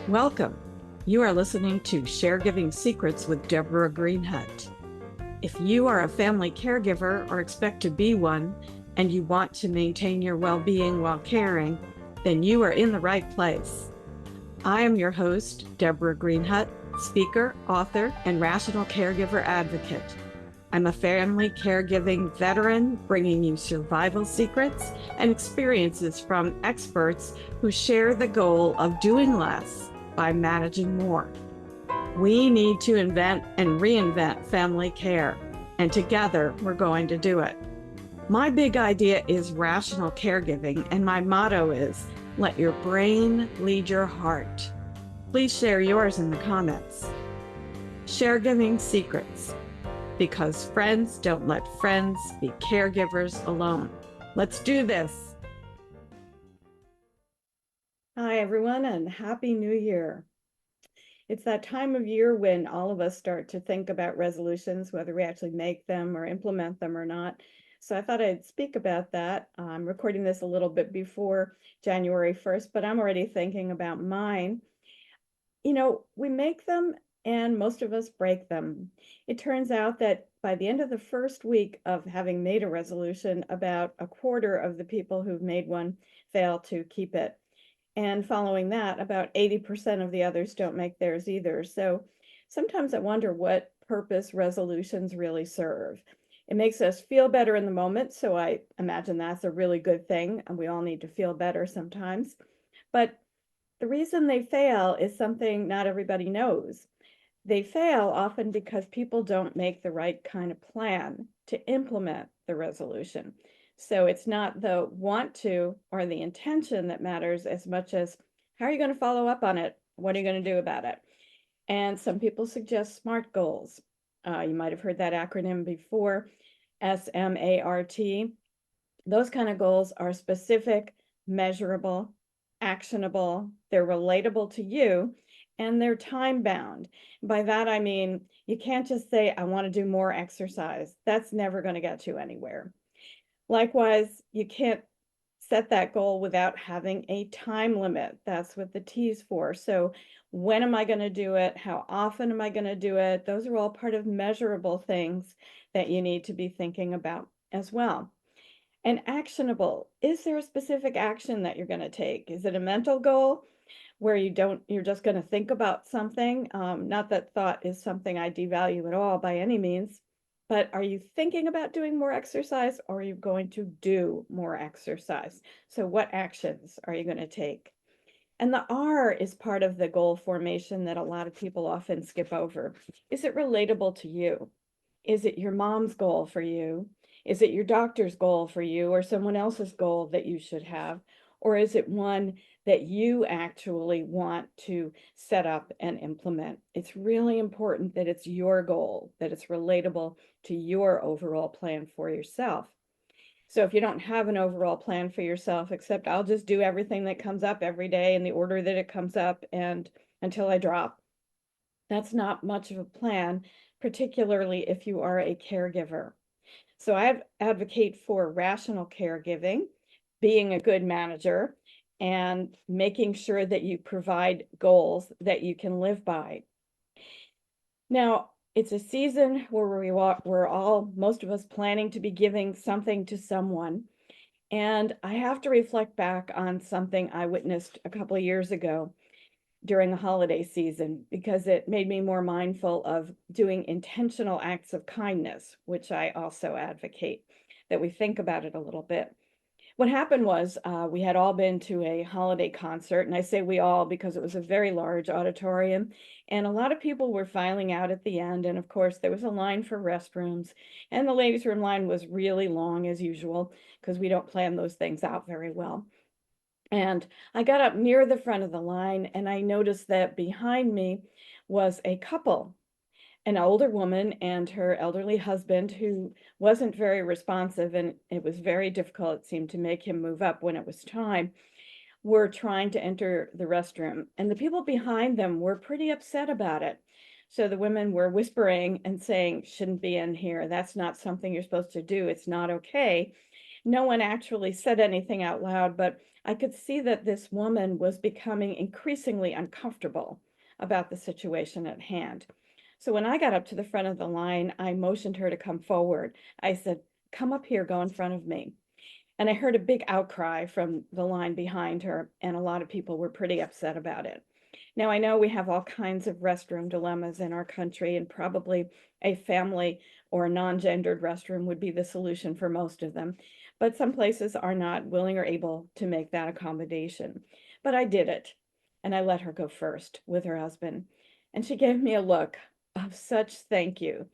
Welcome. You are listening to Sharegiving Secrets with Deborah Greenhut. If you are a family caregiver or expect to be one, and you want to maintain your well-being while caring, then you are in the right place. I am your host, Deborah Greenhut, speaker, author, and rational caregiver advocate. I'm a family caregiving veteran, bringing you survival secrets and experiences from experts who share the goal of doing less by managing more. We need to invent and reinvent family care, and together we're going to do it. My big idea is rational caregiving, and my motto is, let your brain lead your heart. Please share yours in the comments. Sharegiving Secrets, because friends don't let friends be caregivers alone. Let's do this. Hi, everyone, and Happy New Year. It's that time of year when all of us start to think about resolutions, whether we actually make them or implement them or not. So I thought I'd speak about that. I'm recording this a little bit before January 1st, but I'm already thinking about mine. You know, we make them and most of us break them. It turns out that by the end of the first week of having made a resolution, about a quarter of the people who've made one fail to keep it. And following that, about 80% of the others don't make theirs either. So sometimes I wonder what purpose resolutions really serve. It makes us feel better in the moment, so I imagine that's a really good thing, and we all need to feel better sometimes. But the reason they fail is something not everybody knows. They fail often because people don't make the right kind of plan to implement the resolution. So it's not the want to or the intention that matters as much as how are you going to follow up on it? What are you going to do about it? And some people suggest SMART goals. You might have heard that acronym before, SMART. Those kind of goals are specific, measurable, actionable, they're relatable to you, and they're time bound. By that, I mean, you can't just say, I want to do more exercise. That's never going to get you anywhere. Likewise, you can't set that goal without having a time limit. That's what the T is for. So when am I going to do it? How often am I going to do it? Those are all part of measurable things that you need to be thinking about as well. And actionable, is there a specific action that you're going to take? Is it a mental goal where you're just going to think about something? Not that thought is something I devalue at all by any means, but are you thinking about doing more exercise, or are you going to do more exercise? So what actions are you going to take? And the R is part of the goal formation that a lot of people often skip over. Is it relatable to you? Is it your mom's goal for you? Is it your doctor's goal for you, or someone else's goal that you should have? Or is it one that you actually want to set up and implement? It's really important that it's your goal, that it's relatable to your overall plan for yourself. So if you don't have an overall plan for yourself, except I'll just do everything that comes up every day in the order that it comes up and until I drop, that's not much of a plan, particularly if you are a caregiver. So I advocate for rational caregiving, being a good manager, and making sure that you provide goals that you can live by. Now, it's a season where we're all, most of us, planning to be giving something to someone. And I have to reflect back on something I witnessed a couple of years ago during the holiday season, because it made me more mindful of doing intentional acts of kindness, which I also advocate, that we think about it a little bit. What happened was we had all been to a holiday concert, and I say we all because it was a very large auditorium, and a lot of people were filing out at the end, and of course there was a line for restrooms, and the ladies' room line was really long as usual, because we don't plan those things out very well. And I got up near the front of the line, and I noticed that behind me was a couple, an older woman and her elderly husband, who wasn't very responsive, and it was very difficult, it seemed, to make him move up when it was time, were trying to enter the restroom. And the people behind them were pretty upset about it. So the women were whispering and saying, shouldn't be in here. That's not something you're supposed to do. It's not okay. No one actually said anything out loud, but I could see that this woman was becoming increasingly uncomfortable about the situation at hand. So when I got up to the front of the line, I motioned her to come forward. I said, "Come up here, go in front of me." And I heard a big outcry from the line behind her, and a lot of people were pretty upset about it. Now, I know we have all kinds of restroom dilemmas in our country, and probably a family or a non-gendered restroom would be the solution for most of them. But some places are not willing or able to make that accommodation. But I did it, and I let her go first with her husband. And she gave me a look of such thank you.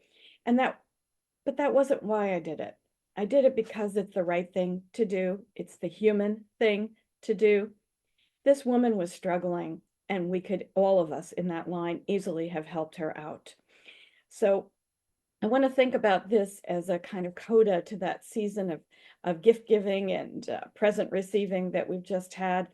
And but that wasn't why I did it. I did it because it's the right thing to do. It's the human thing to do. This woman was struggling, and we could, all of us in that line, easily have helped her out. So I want to think about this as a kind of coda to that season of gift giving and present receiving that we've just had,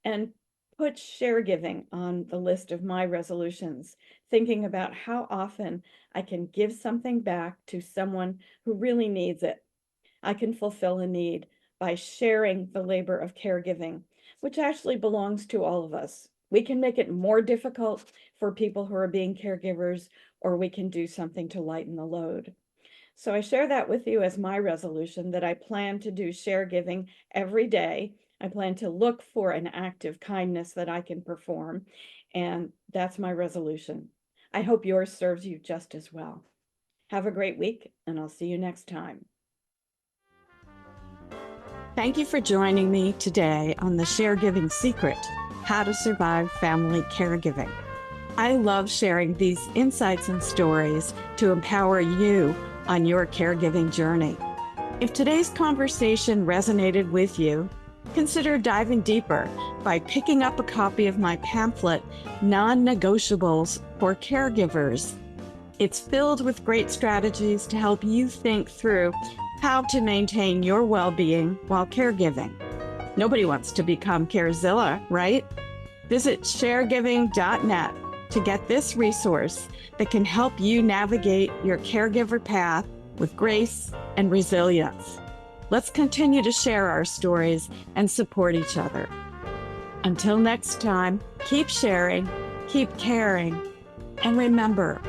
and put Sharegiving on the list of my resolutions, thinking about how often I can give something back to someone who really needs it. I can fulfill a need by sharing the labor of caregiving, which actually belongs to all of us. We can make it more difficult for people who are being caregivers, or we can do something to lighten the load. So I share that with you as my resolution, that I plan to do Sharegiving every day. I plan to look for an act of kindness that I can perform, and that's my resolution. I hope yours serves you just as well. Have a great week, and I'll see you next time. Thank you for joining me today on the Sharegiving Secret, How to Survive Family Caregiving. I love sharing these insights and stories to empower you on your caregiving journey. If today's conversation resonated with you, consider diving deeper by picking up a copy of my pamphlet, Non-Negotiables for Caregivers. It's filled with great strategies to help you think through how to maintain your well-being while caregiving. Nobody wants to become Carezilla, right? Visit sharegiving.net to get this resource that can help you navigate your caregiver path with grace and resilience. Let's continue to share our stories and support each other. Until next time, keep sharing, keep caring, and remember,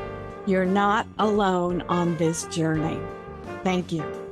you're not alone on this journey. Thank you.